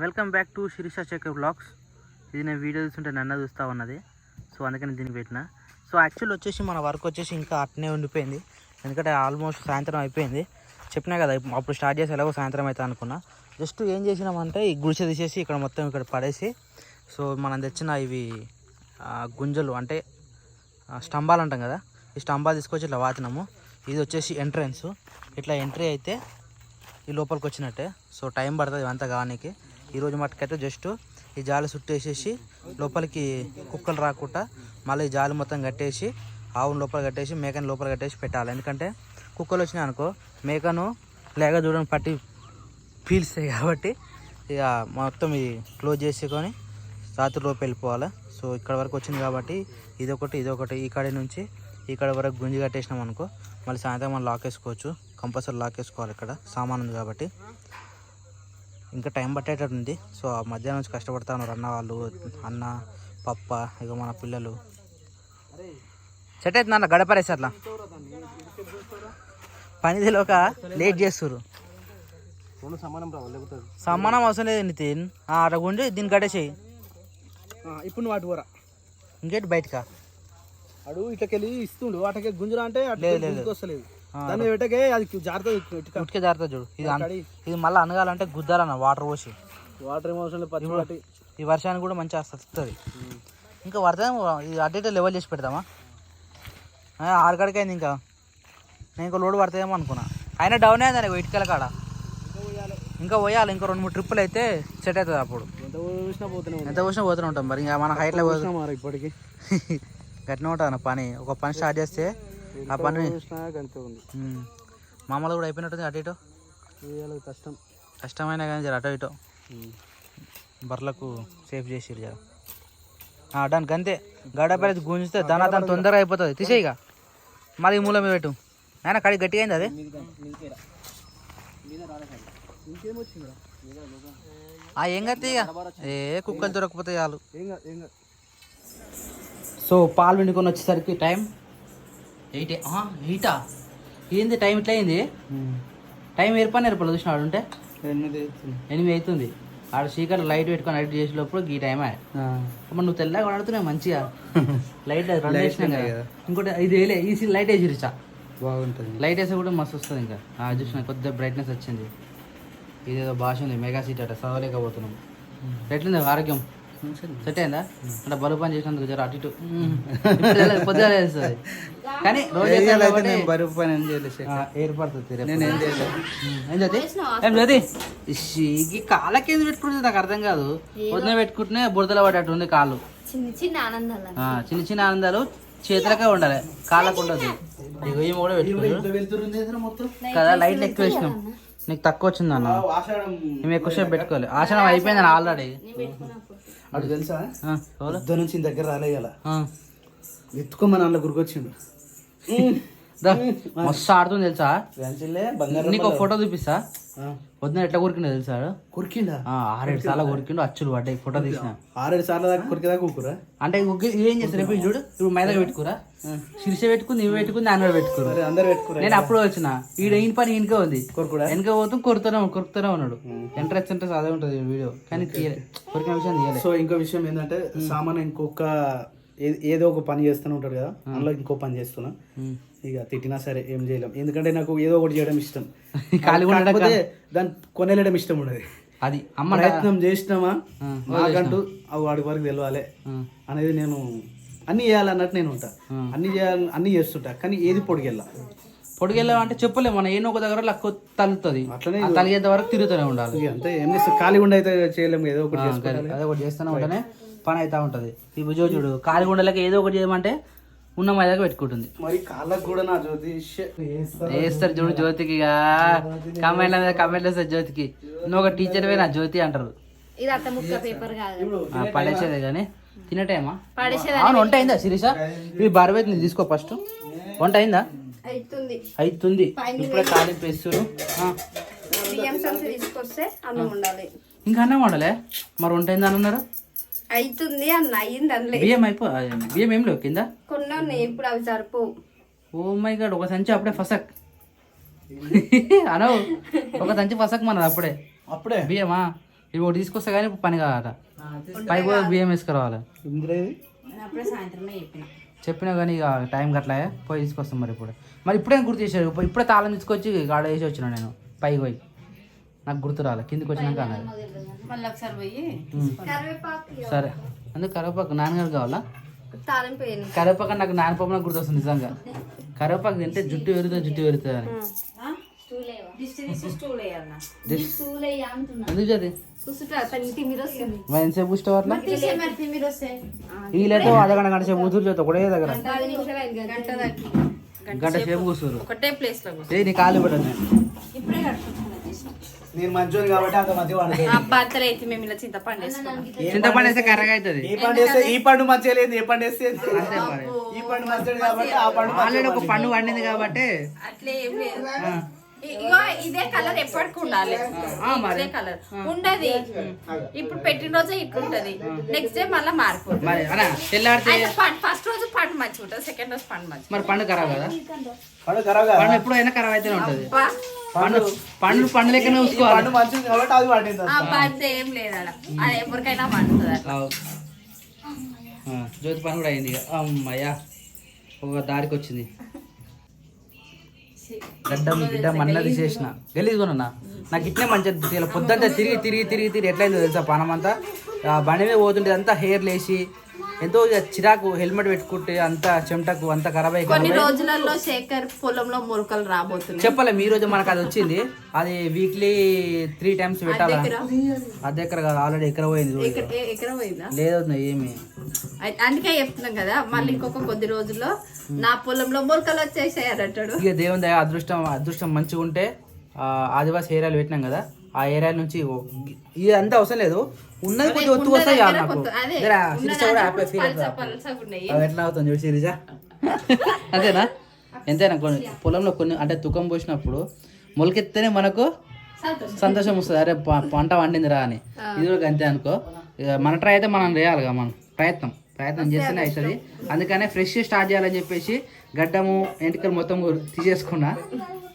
Welcome back to Shirisha Shekhar vlogs. ఇది నేను video చూస్తుంటే నన్ను చూస్తూ ఉన్నది, సో అందుకని దీనికి పెట్టిన. సో యాక్చువల్ వచ్చేసి మన వర్క్ వచ్చేసి ఇంకా అట్నే ఉండిపోయింది, ఎందుకంటే ఆల్మోస్ట్ సాయంత్రం అయిపోయింది. చెప్పినా కదా అప్పుడు స్టార్ట్ చేసి ఎలాగో సాయంత్రం అవుతా అనుకున్నా. జస్ట్ ఏం చేసినామంటే ఈ గుడిసె తీసేసి ఇక్కడ మొత్తం ఇక్కడ పడేసి, సో మనం తెచ్చిన ఇవి గుంజలు అంటే స్తంభాలు అంటాం కదా, ఈ స్తంభాలు తీసుకొచ్చి ఇట్లా వాతినాము. ఇది వచ్చేసి ఎంట్రన్స్, ఇట్లా ఎంట్రీ అయితే ఈ లోపలికి వచ్చినట్టే. సో టైం పడుతుంది ఇవంతా కావడానికి. ఈరోజు మట్టుకైతే జస్ట్ ఈ జాలి చుట్టేసేసి లోపలికి కుక్కలు రాకుండా మళ్ళీ ఈ జాలి మొత్తం కట్టేసి ఆవును లోపల కట్టేసి మేకను లోపల కట్టేసి పెట్టాలి. ఎందుకంటే కుక్కలు వచ్చినాయి అనుకో మేకను లేక చూడని పట్టి పీల్స్తాయి, కాబట్టి ఇక మొత్తం ఇది క్లోజ్ చేసుకొని రాత్రి లోపు వెళ్ళిపోవాలి. సో ఇక్కడ వరకు వచ్చింది కాబట్టి ఇదొకటి ఈ నుంచి ఇక్కడ వరకు గుంజి కట్టేసినాం అనుకో, మళ్ళీ సాయంత్రం మనం లాక్ వేసుకోవచ్చు. కంపల్సరీ లాక్ వేసుకోవాలి, ఇక్కడ సామాన్ ఉంది కాబట్టి. ఇంకా టైం పట్టేటట్టు ఉంది. సో ఆ మధ్యాహ్నం నుంచి కష్టపడతా ఉన్నారు అన్న వాళ్ళు, అన్న పప్ప ఇక మన పిల్లలు. సెట్ అవుతుంది అన్న గడపరేసి అట్లా పని తెలియక లేట్ చేస్తారు. సమానం అవసరం లేదు నితిన్, అట్లా గుండి దీన్ని గడేసేయి. ఇప్పుడు నువ్వు అటు ఊరా ఇంకేంటి బయటకా అడు ఇట్లకెళ్ళి ఇస్తుండు, వాటికి గుంజురా అంటే వస్తలేదు. దాన్ని పెట్టకే అది జాగ్రత్త ఉట్కే జాగ్రత్త చూడు. ఇది మళ్ళీ అనగాలంటే గుద్దాలన్న వాటర్ పోసి. వాటర్ ఏమో అవసరం లేదు, ఈ వర్షానికి కూడా మంచిగా వస్తుంది. ఇంకా పడతాం ఇది అటు ఇటు లెవెల్ చేసి పెడతామా, ఆరుకాడికి అయింది. ఇంకా నేను ఇంకో లోడ్ పడతాయేమో అనుకున్నా, అయినా డౌన్ అయిందని ఇటుకల కాడ ఇంకా పోయాలి. ఇంకా 2-3 ట్రిప్పులు అయితే సెట్ అవుతుంది. అప్పుడు ఎంత పోసినా పోతూనే ఉంటాం. మరి ఇంకా మన హైట్లో ఇప్పటికి గట్టిన ఉంటుంది అన్న పని. ఒక పని స్టార్ట్ చేస్తే ఆ పని మామూలు కూడా అయిపోయినట్టుంది. అటు ఇటు కష్టమైనా కానీ జర అటు ఇటు బర్రెలకు సేఫ్ చేసిరు జర. దానికి అంతే గడపరేది గుంజితే దాని తొందరగా అయిపోతుంది. తీసేయిగా మళ్ళీ మూల మీద పెట్టు. అయినా కడి గట్టిగా అయింది అది. ఏం కత్తి ఇక కుక్కలు దొరకపోతే చాలు. సో పాలు పిండుకొని వచ్చేసరికి టైం 8 ఏంది టైం ఇట్లా అయింది. టైం ఏర్పడలేదు చూసినాడు ఉంటే 8 అవుతుంది. ఆడ చీకటి లైట్ పెట్టుకొని ఎడిట్ చేసే లోపల ఈ టైమే. మరి నువ్వు తెల్లగా వాడుతున్నావు మంచిగా లైట్ రన్ చేసినాం కదా. ఇంకోటి ఇది వేలే ఈ లైట్ వేసి రిచా బాగుంటుంది. లైట్ వేస్తే కూడా మస్తు వస్తుంది. ఇంకా చూసిన కొద్దిగా బ్రైట్నెస్ వచ్చింది. ఇదేదో భాష ఉంది మెగా సీట్ అట చదవలేకపోతున్నాం. ఎట్లుంది ఆరోగ్యం సెట్ అయిందా? అంటే బరువు పని చేసినందుకు జర అటు ఇటు పొద్దుగా తెలుస్తుంది, కానీ రోజు ఏర్పడుతుంది. ఈ కాళ్ళకి ఎందుకు పెట్టుకుంటుంది నాకు అర్థం కాదు. పొద్దున పెట్టుకుంటేనే బురదలో పడ్డట్టు ఉంది కాళ్ళు. చిన్న చిన్న ఆనందాలు చేతులకే ఉండాలి, కాళ్ళకు ఉండదు. ఇవి కూడా పెట్టుకుంటారు కదా. లైట్ ఎక్కువ వేసినాం, నీకు తక్కువ వచ్చింది అన్న. మేము ఎక్కువసేపు పెట్టుకోవాలి. ఆసనం అయిపోయింది అన్న ఆల్రెడీ. అటు తెలుసా యుద్ధం నుంచి దగ్గర రాలేయాల ఎత్తుకోమని అందులో గురికొచ్చిండు. మస్తు ఆడుతుంది తెలుసా. నీకు ఒక ఫోటో చూపిస్తా. పొద్దున ఎట్లా కొరికిండో తెలుసా? కొరికిండా 6-7 సార్లు కొరికిండు, అచ్చులు పడ్డాయి. ఫోటో తీసిన 6-7 సార్లు దాకా కొరికేదాకా కూకురా. అంటే ఏం చేస్తారు ఇప్పుడు చూడు. ఇప్పుడు మైదాగా పెట్టుకురా, శిరిష పెట్టుకుంది, ఇవి పెట్టుకుంది, నాన్న పెట్టుకురా, అందరు పెట్టుకురా. నేను అప్పుడు వచ్చిన ఈయన పని ఈయనకే ఉంది. వెనక పోతాం కొరుకుతూనే ఉన్నాడు. ఎంట్రెన్స్ అదే ఉంటుంది వీడియో, కానీ కొరికిన విషయం తీయాలి. సో ఇంకో విషయం ఏంటంటే సామాన్ ఇంకొక ఏదో ఒక పని చేస్తూనే ఉంటాడు కదా, అందులో ఇంకో పని చేస్తున్నా. ఇక తిట్టినా సరే ఏం చేయలేం, ఎందుకంటే నాకు ఏదో ఒకటి చేయడం ఇష్టం. కాకపోతే దాన్ని కొనేయడం ఇష్టం ఉండదు. అది ప్రయత్నం చేసినామా నాకంటూ వాడి వరకు తెలవాలి అనేది. నేను అన్ని చేయాలన్నట్టు నేను ఉంటా, అన్ని చేస్తుంటా, కానీ ఏది పొడిగెళ్ళా అంటే చెప్పలేము. మన ఏదో ఒక దగ్గర లక్కు తల్లుతుంది, అట్లనే తలిగేంత వరకు తిరుగుతూనే ఉండాలి. అంతే ఏం చేస్తాం, ఖాళీ ఉండి అయితే చేయలేము. ఏదో ఒకటి అదే ఒకటి చేస్తూనే ఉంటేనే పని అవుతా ఉంటుంది. ఈ చూడు ఖాళీ ఉండలేక ఏదో ఒకటి చేయమంటే ఉన్న మైదాగా పెట్టుకుంటుంది. మరి కాళ్ళకు కూడా నా జ్యోతి వేస్తారు చూడు. జ్యోతికి కమెంట్ల మీద కమెంట్లు వేస్తారు జ్యోతికి. నువ్వు ఒక టీచర్ నా జ్యోతి అంటారు. పడేసేదే కానీ తినటేమా. అవును వంట అయిందా శిరీష? ఇవి బరవేది నీ తీసుకో ఫస్ట్. వంట అయిందా? అవుతుంది. ఇప్పుడే తాలింపు వేస్తారు. ఇంకా అన్నం వండలే, మరి వంట అయిందా అని అన్నారు. అవుతుంది అన్న, అయ్యింది అందులో. బియ్యం ఏం లేవు కింద, కొన్ని ఉన్నాయి ఇప్పుడు, అవి సరిపోవు. ఓ మై గాడ్, ఒక సంచి అప్పుడే ఫసక్ అనవు. ఒక సంచి ఫసక్ మనది అప్పుడే బియ్యమా. ఇవి ఒకటి తీసుకొస్తా కానీ ఇప్పుడు పని కాదట పైకి పోయి బియ్యం వేసుకురావాలి ఇందులో ఇది అప్పుడే సాయంత్రమే చెప్పిన చెప్పినా కానీ ఇక టైం అట్లా పోయి తీసుకొస్తాం మరి మరి ఇప్పుడే గుర్తు చేశారు ఇప్పుడే తాళం తీసుకొచ్చి గాడ వేసి వచ్చిన నేను పైకి పోయి నాకు గుర్తు రాలే కిందికి వచ్చినాక అన్నది మళ్ళీ ఒకసారి పోయి కరివేపాకు సరే అందుకు కరివేపాకు నాన్నగారు కావాలా తాలింపు వేయండి. కరివేపాకు నాకు నానపప్పు నాకు గుర్తొస్తుంది నిజంగా కరివేపాకు తింటే జుట్టు పెరుగుతుంది అని దిష్టి తీసి స్టూల్ వేయాలన్నా ఎందుకు అది కూర్చుంటా తనకి మీరు వస్తుంది మరి ఎంతసేపు కూర్చోవు అట్లా తీసే మరి మీరు వస్తే వీళ్ళైతే అర్ధగంట గంట సేపు కూర్చొని చేస్తా ఒకటే దగ్గర 10 నిమిషాలు 5 గంటలు గంట సేపు కూర్చోరు ఒకటే ప్లేస్ లో కూర్చో. ఏ నీ కాలు పెట్టదు ఇప్పుడే కట్టుకుంటున్నా చేసిన. నేను మంచోని కాబట్టి అంత మంచిగా వండుతుంది. అబ్బా అంతలో అయితే మేము ఇలా చింతపండు వేసుకున్నాం చింతపండు వేస్తే కర్రగా అవుతుంది ఏ పండు వేస్తే ఈ పండు మంచిగా లేదు ఏ పండు వేస్తే అంతే మరి ఈ పండు మంచిది కాబట్టి ఆ పండు ఆల్రెడీ ఒక పండు వండింది కాబట్టి అట్లే ఏం లేదు ఇగో ఇదే కలర్ ఎప్పటికి ఉండాలి ఇదే కలర్ ఉండదు ఇప్పుడు పెట్టిన రోజే ఇట్లుంటది నెక్స్ట్ డే మళ్ళీ మారిపోతుంది మరి అలా తెల్లారితే ఫస్ట్ రోజు పండు మంచిగా ఉంటుంది సెకండ్ రోజు పండు మంచిగా మరి పండు ఖరాబ్ కదా పండు ఖరాబ్ కాదా? పండు ఎప్పుడైనా ఖరాబ్ అయితేనే ఉంటుంది అబ్బా, పండు లెక్కనే ఈ ఉంచుకోవాలి పండు మంచిది కాబట్టి అది పండింది ఆ పండు ఏం లేదు అలా అది ఎవరికైనా పండుతుంది అట్లా. అవు. జ్యోతి పని కూడా అయింది ఇక అమ్మయ్యా ఒక దారికి వచ్చింది గిడ్డం అన్నది చేసిన గలీజ్ కొనన్నా నాకు ఇట్లే మంచిగా ఇలా పొద్దుంతా తిరిగి ఎట్లయిందో తెలుసా పానమంతా బండి మీద పోతుంటే అంతా హెయిర్ లేచి ఎంతో ఇక చిరాకు హెల్మెట్ పెట్టుకుంటే అంత చెమటకు అంత ఖరాబ్ కొన్ని అయ్యి రోజులలో శేఖర్ పొలంలో మురుకలు రాబోతున్నాయి చెప్పలేము ఈ రోజు మనకు అది వచ్చింది అది వీక్లీ 3 times పెట్టాలా అర్ధ ఎకర కాదు ఆల్రెడీ ఎకర పోయింది చూడు. ఎక్కడ పోయిందా లేదు ఏమి అందుకే చెప్తున్నాం కదా మళ్ళీ ఇంకొక కొద్ది రోజుల్లో నా పొలంలో మురుకలు వచ్చేసాయంటాడు ఇక దేవుని దయ అదృష్టం మంచిగా ఉంటే ఆదివాసి ఏరియాలు పెట్టినాం కదా ఆ ఏరియా నుంచి ఇది అంతా అవసరం లేదు ఉన్నది కొద్దిగా ఒత్తు వస్తాయి చాలు నాకు జర శిరీష కూడా హ్యాపీ ఫీల్ అవుతుంది అవి ఎట్లా అవుతుంది చూడు శిరీష అంతేనా ఎంతైనా కొన్ని పొలంలో కొన్ని అంటే తుకం పోసినప్పుడు మొలకెత్తేనే మనకు సంతోషం వస్తుంది అరే పంట వండిందిరా అని ఇది కూడా అంతే అనుకో ఇక మన ట్రై అయితే మనం చేయాలిగా మనం ప్రయత్నం చేస్తేనే అవుతుంది అందుకనే ఫ్రెష్ స్టార్ట్ చేయాలని చెప్పేసి గడ్డము ఎంటికలు మొత్తం తీసేసుకున్నా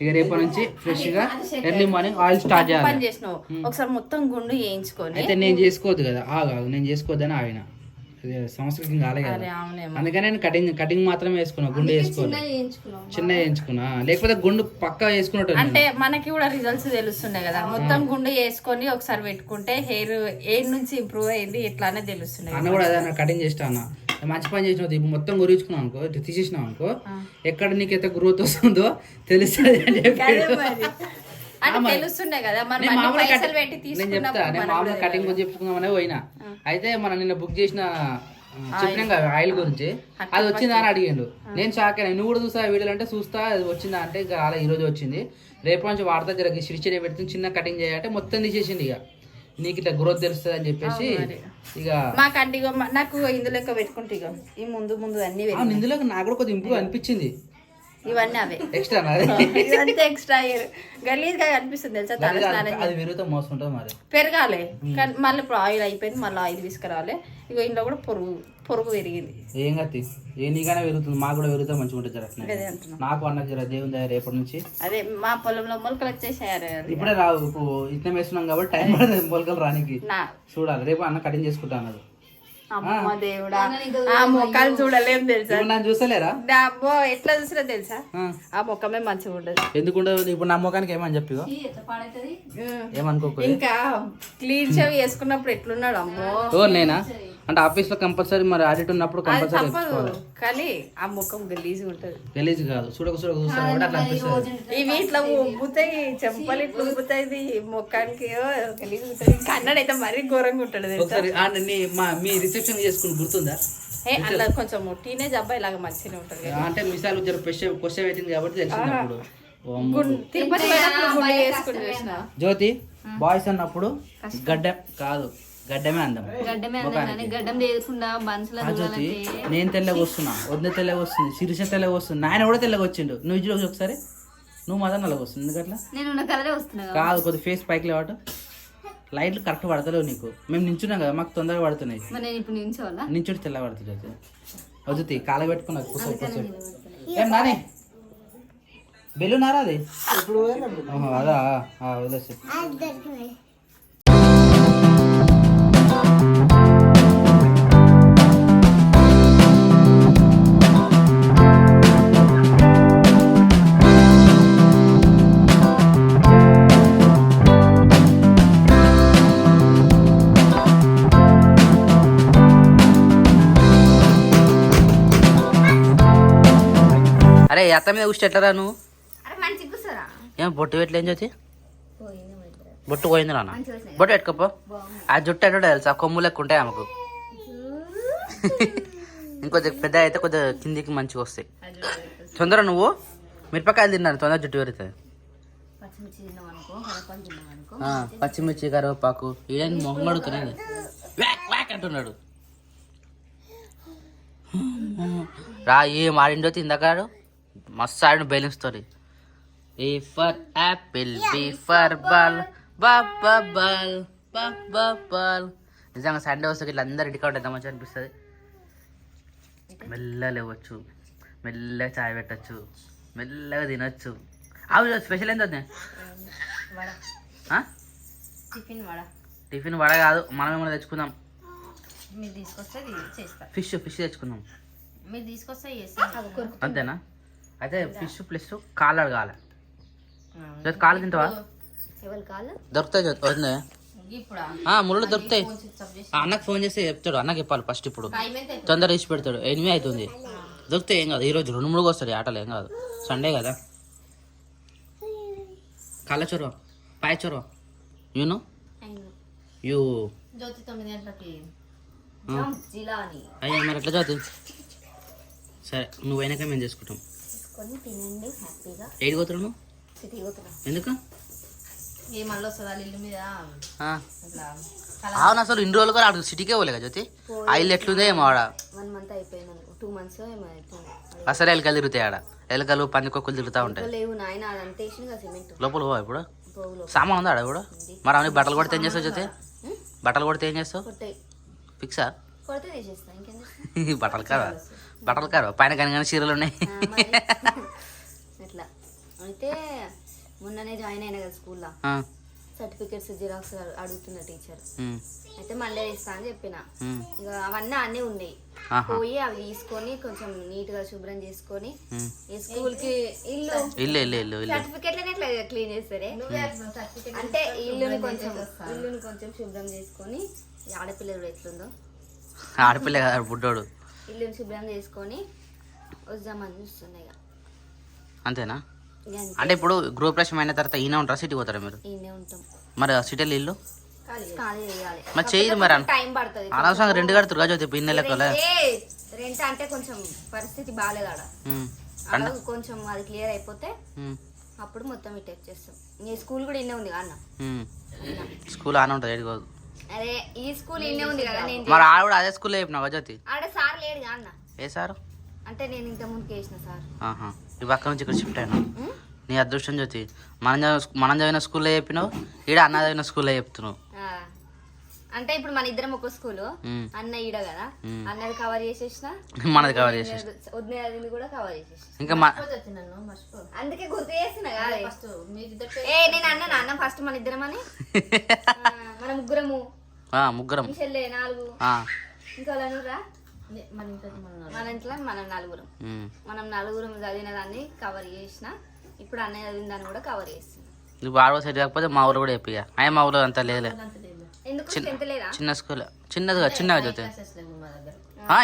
ఇక రేపటి నుంచి ఫ్రెష్ గా ఎర్లీ మార్నింగ్ ఆయిల్ స్టార్ట్ చేయాలి పని చేసినావు ఒకసారి మొత్తం గుండు వేయించుకొని అయితే నేను చేసుకోవద్దు కదా నేను చేసుకోవద్దని ఆగిన సంవత్సరం కాలే కదా అందుకని నేను కటింగ్ మాత్రమే వేసుకున్నా గుండు వేసుకోవాలి చిన్న వేయించుకున్నా లేకపోతే గుండు పక్కా వేసుకున్నట్టు అంటే మనకి కూడా రిజల్ట్స్ తెలుస్తున్నాయి కదా మొత్తం గుండు వేసుకొని ఒకసారి పెట్టుకుంటే హెయిర్ ఏ నుంచి ఇంప్రూవ్ అయింది ఇట్లానే తెలుస్తున్నాయి అన్న కూడా అదే కటింగ్ చేస్తా అన్న మంచి పని చేసినావు ఇప్పుడు మొత్తం గురించుకున్నావు అనుకో ఇట్లా తీసేసినావు అనుకో ఎక్కడ నీకు ఎంత గ్రోత్ వస్తుందో తెలుస్తుంది అని చెప్పి అంటే తెలుస్తున్నాయి కదా మరి నేను మామూలుగా పైసలు పెట్టి నేను చెప్తా నేను మామూలుగా కటింగ్ గురించి చెప్పుకుందామనే పోయినా అయితే మనం నిన్న బుక్ చేసిన చెప్పినాం కదా ఆయిల్ గురించి అది వచ్చిందా అని అడిగిండు నేను షాక్ అయినా నువ్వు కూడా చూస్తా వీడియోలు అంటే చూస్తా అది వచ్చిందా అంటే ఇక అలా ఈ రోజు వచ్చింది రేపు నుంచి వాడతా జర సిరిచి పెడుతుంది చిన్న కటింగ్ చేయాలంటే మొత్తం తీసేసింది ఇక నీకు ఇట్లా గ్రోత్ తెలుస్తుంది అని చెప్పేసి ఇక మాకంటే నాకు ఇందులో పెట్టుకుంటే ఇక ఈ ముందు అన్ని ఇందులో నాకు కూడా కొద్దిగా ఇంప్రూవ్ అనిపించింది ఇవన్నీ అవే ఎక్స్ట్రా ఇదంతా ఎక్స్ట్రా గలీజ్ గా అనిపిస్తుంది తెలుసా తల స్నానం అది విరుగుతో మోసం ఉంటుంది మరి పెరగాలి కానీ మళ్ళీ ఇప్పుడు ఆయిల్ అయిపోయింది మళ్ళీ ఆయిల్ తీసుకురావాలి ఇక ఇంట్లో కూడా పొరుగు పెరిగింది ఏం కత్తి ఏ నీకైనా పెరుగుతుంది మాకు కూడా పెరుగుతా మంచిగా ఉంటుంది జర అదే అంటున్నా నాకు అన్నది జర దేవుని దగ్గర రేపటి నుంచి అదే మా పొలంలో మొలకలు వచ్చేసారు ఇప్పుడే రావు ఇప్పుడు ఇట్లా వేస్తున్నాం కాబట్టి టైం పడుతుంది మొలకలు రానికి చూడాలి రేపు అన్న కటింగ్ చేసుకుంటా అన్నది అమ్మ దేవుడా ఆ మొక్కలు చూడలేం తెలుసా నన్ను చూస్తలేరా అబ్బో ఎట్లా చూసినా తెలుసా ఆ మొక్కమే మంచిగా ఉండదు ఎందుకుండదు ఇప్పుడు నా మొఖానికి ఏమని చెప్పి ఏమనుకోకు ఇంకా క్లీన్ షేవ్ వేసుకున్నప్పుడు ఎట్లున్నాడు అమ్మో ఓ నేనా అంటే ఆఫీస్ లో కంపల్సరీ మరి ఆడిట్ ఉన్నప్పుడు కంపల్సరీ తప్పదు కానీ ఆ ముఖం గలీజ్ ఉంటది గలీజ్ కాదు చూడక చూస్తాను కాబట్టి అట్లా అనిపిస్తుంది ఇవి ఇట్లా ఉబ్బుతాయి చెంపలు ఇట్లా ఉబ్బుతాయి ముఖానికి గలీజ్ ఉంటుంది కన్నడ అయితే మరీ ఘోరంగా ఉంటాడు తెలుసా ఒకసారి మీ రిసెప్షన్ చేసుకుని గుర్తుందా అట్లా కొంచెం టీనేజ్ అబ్బాయి లాగా మంచిగానే ఉంటుంది అంటే మిసాలు జర క్వశ్చన్ పెట్టింది కాబట్టి తెలిసినప్పుడు తిరుపతి గుండె వేసుకుని చూసిన జ్యోతి బాయ్స్ అన్నప్పుడు గడ్డం కాదు గడ్డమే అందం గడ్డం లేకుండా జ్యోతి నేను తెల్లగా వస్తున్నా వద్ద తెల్లగా వస్తుంది శిరీష తెల్లగా వస్తుంది నాయన కూడా తెల్లగా వచ్చిండు నువ్వు ఇచ్చి ఒకసారి నువ్వు మాత్రం నల్లగా వస్తుంది ఎందుకట్లా నేను కలరే వస్తున్నా కాదు కొద్ది ఫేస్ పైకి లేవాట లైట్లు కరెక్ట్ పడతలేవు నీకు మేము నించున్నాం కదా మాకు తొందరగా పడుతున్నాయి ఇప్పుడు నించోవాలా నించుడు తెల్ల పడుతుంది వద్దుతి కాల పెట్టుకున్నా కూర్చో ఏం నాని బెల్లున్నారా అది అదా వదిలేసి అరే అత్త మీద కూర్చో ఎట్లరా నువ్వు? అరే మంచిగా కూర్చోరా. ఏం బొట్టు పెట్టలేం జ్యోతి? పోయింది మా ఇద్దరు. బొట్టు పోయింది నాన్న. మంచిగా వచ్చినాయి. బొట్టు పెట్టుకోపో. ఆ జుట్టు ఎట్టో తెలుసా, కొమ్ము లెక్క ఉంటాయి ఆమెకు. ఇంకొద్దిగా పెద్ద అయితే కొద్దిగా కిందికి మంచిగా వస్తాయి. తొందర నువ్వు మిరపకాయలు తిన్నాను, తొందర జుట్టు పెరుగుతుంది. పచ్చిమిర్చి తిన్నాం అనుకో, కరపాకు తిన్నాం అనుకో. పచ్చిమిర్చి కరివేపాకు ఇవన్నీ మొహం అడుగుతున్నాయి. వ్యాక్ వ్యాక్ అంటున్నాడు. రా ఏం ఆడిండో ఇందాకాడు మస్తు ఆడిన బెలూన్స్ తోటి. A for apple, B for ball, ball ball. నిజంగా సండే వస్తే ఇట్లా అందరు ఇంటికి ఉంటుంది మంచిగా అనిపిస్తుంది. మెల్లగా లేవచ్చు, మెల్లగా చాయ్ పెట్టచ్చు, మెల్లగా తినచ్చు. అవి స్పెషల్ ఏంటో వడ, టిఫిన్ వడ. టిఫిన్ వడ కాదు, మనం ఏమైనా తెచ్చుకుందాం. మీరు తీసుకొస్తే చేస్తా. ఫిష్ తెచ్చుకుందాం. మీరు తీసుకొస్తే చేస్తా. అంతేనా? అయితే ఫిష్ ప్లస్ కాళ్ళు అడగాలి. కాళ్ళు తింటావా? ఎవరు కాళ్ళు దొరుకుతాయి వస్తుంది. ఇప్పుడు ముళ్ళు దొరుకుతాయి. అన్నకు ఫోన్ చేస్తే చెప్తాడు. అన్నకి చెప్పాలి ఫస్ట్. ఇప్పుడు తొందర తీసి పెడతాడు. 8 అవుతుంది. దొరుకుతాయి, ఏం కాదు. ఈరోజు 2-3 వస్తాయి ఆటలు, ఏం కాదు. సండే కదా. కాళ్ళ చొరవ, పాయ చొరవ. యూనో యూ జ్యోతి 9 గంటలకి జిలాని. అయ్యా మరి ఎట్లా చదువు? సరే నువ్వు అయినాక మేము చేసుకుంటాం. తీసుకొని తినండి హ్యాపీగా. ఏడు పోతున్నావు నువ్వు? సిటీ పోతున్నా. ఎందుకు? ఏ మళ్ళీ వస్తుందా ఇల్లు మీద ఇట్లా అవును, అసలు ఇన్ని రోజులు కూడా అటు సిటీకే పోలే కదా జ్యోతి. ఆ ఇల్లు ఎట్లుందే ఏమో ఆడ. 1 మంత్ అయిపోయింది అనుకో, 2 months ఏమో అయిపోయింది. అసలు ఎలకలు తిరుగుతాయి ఆడ. ఎలకలు పందికొక్కులు తిరుగుతూ ఉంటాయి. లేవు నాయన, అదంతా వేసింది సిమెంట్. లోపల పోవా ఇప్పుడు? పోవులో సామాన్ ఉందా ఆడ ఇప్పుడు? మరి అవన్నీ బట్టలు కొడితే ఏం చేస్తావు జ్యోతి? బట్టలు కొడితే ఏం చేస్తావు? కొట్టాయి, ఫిక్సా? కొడితే తీసేస్తా. ఇంకేం చేస్తా? బట్టలు కాదు పైన కానీ చీరలు ఉన్నాయి. అట్లా అయితే మొన్ననే జాయిన్ అయినా కదా స్కూల్లో. సర్టిఫికెట్స్ జిరాక్స్ అడుగుతున్న టీచర్. అయితే మండే ఇస్తా అని చెప్పిన. ఇక అవన్నీ అన్నీ ఉన్నాయి. పోయి అవి తీసుకొని కొంచెం నీట్ గా శుభ్రం చేసుకొని స్కూల్ కి ఇల్లు సర్టిఫికెట్లనే ఇట్లా క్లీన్ చేస్తారే. అంటే ఇల్లుని కొంచెం శుభ్రం చేసుకొని, ఆడపిల్లలు ఎట్లుందో ఆడపిల్ల కదా బుడ్డోడు. ఇల్లుని శుభ్రం చేసుకొని వద్దామని చూస్తున్నాయి. అంతేనా? అంటే ఇప్పుడు గృహప్రవేశం అయిన తర్వాత ఈయన ఉంటారా, సిటీ పోతారా మీరు? ఈయనే ఉంటాం. మరి సిటీలో ఇల్లు ఖాళీ చేయాలి. మరి చేయదు. మరి టైం పడుతుంది. అనవసరంగా 2 కడుతురు కదా ఇన్ని లెక్కలే. రెంట్ అంటే కొంచెం పరిస్థితి బాగాలేదు ఆడ. కొంచెం అది క్లియర్ అయిపోతే అప్పుడు మొత్తం ఇటు వచ్చేస్తాం. ఈ స్కూల్ కూడా ఇన్నే ఉంది అన్న. స్కూల్ ఆనే ఉంటుంది ఏడుకోదు. అదే ఈ స్కూల్ ఇన్నే ఉంది కదా. నేను మరి ఆడ కూడా అదే స్కూల్లో చెప్పినా జ్యోతి? ఆడ సార్ లేడు అన్న. ఏ సారు? అంటే నేను ఇంత ముందుకు వేసిన సార్. ఈ పక్క నుంచి ఇక్కడ షిఫ్ట్ అయినా. నీ అదృష్టం జ్యోతి. మనం చదివిన స్కూల్లో చెప్పినావు, ఈడ అన్న చదివిన స్కూల్లో చెప్తున్నావు. అంటే ఇప్పుడు మన ఇద్దరం ఒక స్కూల్. అన్న ఈడ కదా, అన్నది కవర్ చేసేసిన, మనది కవర్ చేసేసి వదిన కూడా కవర్ చేసేసిన. ఇంకా అందుకే గుర్తు చేస్తున్నా కదా. నేను అన్న ఫస్ట్ మన ఇద్దరం అని. మన ముగ్గురం చెల్లె 4. ఇంకా రా మన ఇంట్లో మనం 4. మనం 4 చదివిన దాన్ని కవర్ చేసిన. ఇప్పుడు అన్నయ్య చదివిన దాన్ని కూడా కవర్ చేస్తున్నా. నువ్వు ఆడవ సైడ్ కాకపోతే మా ఊరు కూడా చెప్పి. అయ్యా మా ఊరు అంతా లేదు. ఎందుకు టెన్త్ లేదా? చిన్న స్కూల్, చిన్నదిగా చిన్నగా చదివితే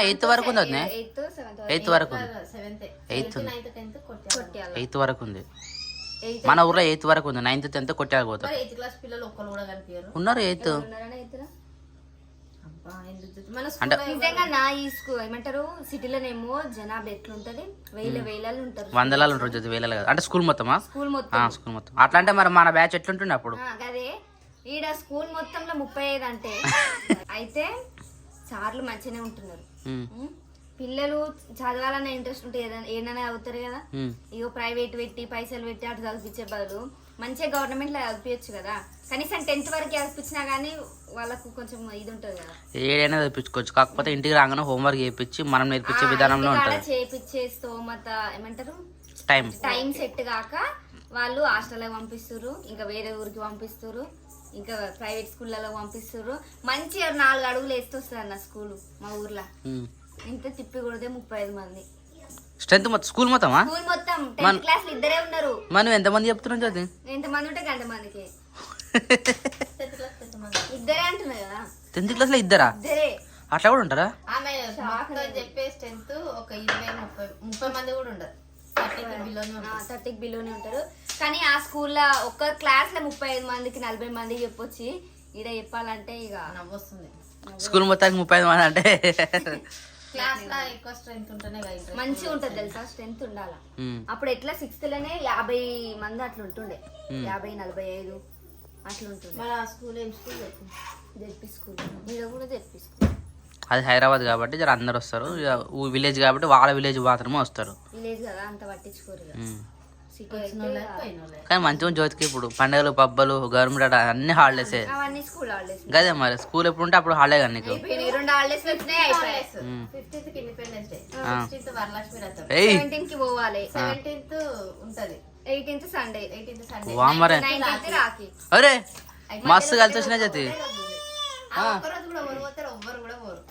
8th వరకు ఉంది. అదే 8th వరకు ఉంది. 8th వరకు ఉంది. మన ఊర్లో 8th వరకు ఉంది. 9th 10th కొట్టాకపోతారు. ఉన్నారు 8th. అంటే నిజంగా ఈ స్కూల్ ఏమంటారు, సిటీలోనేమో జనాభా ఎట్లుంటది, వేలాలు ఉంటారు. వందలాలు ఉంటారు, వేలాలు కాదు. అంటే స్కూల్ మొత్తమా? స్కూల్ మొత్తం. అట్లా అంటే మరి మన బ్యాచ్ ఎట్లుంటుండే అప్పుడు? అదే ఈడ స్కూల్ మొత్తంలో 35 అంటే అయితే సార్లు మంచిగానే ఉంటున్నారు. పిల్లలు చదవాలనే ఇంట్రెస్ట్ ఉంటే ఏదైనా చదువుతారు కదా. ఇగో ప్రైవేట్ పెట్టి పైసలు పెట్టి అటు చదివించే బదులు మంచిగా గవర్నమెంట్ లో చదివించచ్చు కదా. కనీసం 10th వరకు చదివించినా గానీ వాళ్ళకు కొంచెం ఇది ఉంటది కదా. ఏదైనా చదివించుకోవచ్చు. కాకపోతే ఇంటికి రాగానే హోంవర్క్ చేయించి మనం నేర్పించే విధానంలో ఉంటుంది. చేపించే స్తోమత ఏమంటారు, టైం సెట్ కాక వాళ్ళు హాస్టల్ పంపిస్తారు, ఇంకా వేరే ఊరికి పంపిస్తారు, ఇంకా ప్రైవేట్ స్కూళ్ళలో పంపిస్తారు. మంచిగా 4 అడుగులు వేస్తొస్తుంది అన్న స్కూల్ మా ఊర్లో. ఇంత తిప్పి కొడితే 35 మంది స్ట్రెంత్ మొత్తం. స్కూల్ మొత్తమా? స్కూల్ మొత్తం 10th క్లాస్ ఇద్దరే ఉన్నారు. మనం ఎంతమంది చెప్తున్నాం చదివి? ఎంతమంది ఉంటే గంటమందికి. ఇద్దరే అంటున్నా కదా. 10th క్లాస్ లో ఇద్దరా? ఇద్దరే. అట్లా కూడా ఉంటారా? ఆమె చెప్పే స్ట్రెంత్ ఒక 20-30 మంది కూడా ఉండరు. 30కి బిలోనే ఉంటారు. కానీ ఆ స్కూల్లో ఒక్క క్లాస్ లో 35 మందికి 40 మందికి చెప్పొచ్చి ఈడ చెప్పాలంటే ఇక నవ్వొస్తుంది. స్కూల్ మొత్తానికి 35 మంది అంటే క్లాస్ లో ఎక్కువ స్ట్రెంత్ ఉంటేనే మంచిగా ఉంటది తెలుసా, స్ట్రెంత్ ఉండాలా. అప్పుడు ఎట్లా 6th లోనే 50 మంది అట్లా ఉంటుండే, 50-45 అట్లా ఉంటుండే. మన స్కూల్ ఏం స్కూల్? ZP school. ఈడ కూడా జెడ్పీ స్కూల్. అది హైదరాబాద్ కాబట్టి జర అందరు వస్తారు, విలేజ్ కాబట్టి వాళ్ళ విలేజ్ మాత్రమే వస్తారు. విలేజ్ కదా అంత పట్టించుకోరు. సిటీ కానీ మంచిగా జ్యోతికి ఇప్పుడు పండుగలు పబ్బలు గవర్నమెంట్ అన్ని హాలిడేసే. అవన్నీ స్కూల్ హాలిడేస్. గదే మరి స్కూల్ ఎప్పుడు ఉంటే అప్పుడు హాలిడే కానీ నీకు. 2 హాలిడేస్ వచ్చినాయి అయిపోయాయి. 15th కి ఇండిపెండెన్స్ డే, 16th వరలక్ష్మి వ్రతం, 17th కి పోవాలి, 17th ఉంటది, 18th Sunday, 18th Sunday, వామరే 19th Rakhi. అరే మస్తు కలిసి వచ్చినా జ్యోతి. ఒక్కరోజు కూడా ఎవరు పోతారు? ఎవ్వరు కూడా పోరు.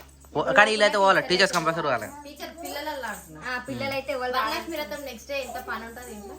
కానీ వీళ్ళైతే పోవాలి, టీచర్స్ కంపల్సరీ పోవాలి. టీచర్ పిల్లలలో అంటున్నా. పిల్లలైతే వరలక్ష్మి వ్రతం నెక్స్ట్ డే ఎంత పని ఉంటుంది ఇంట్లో.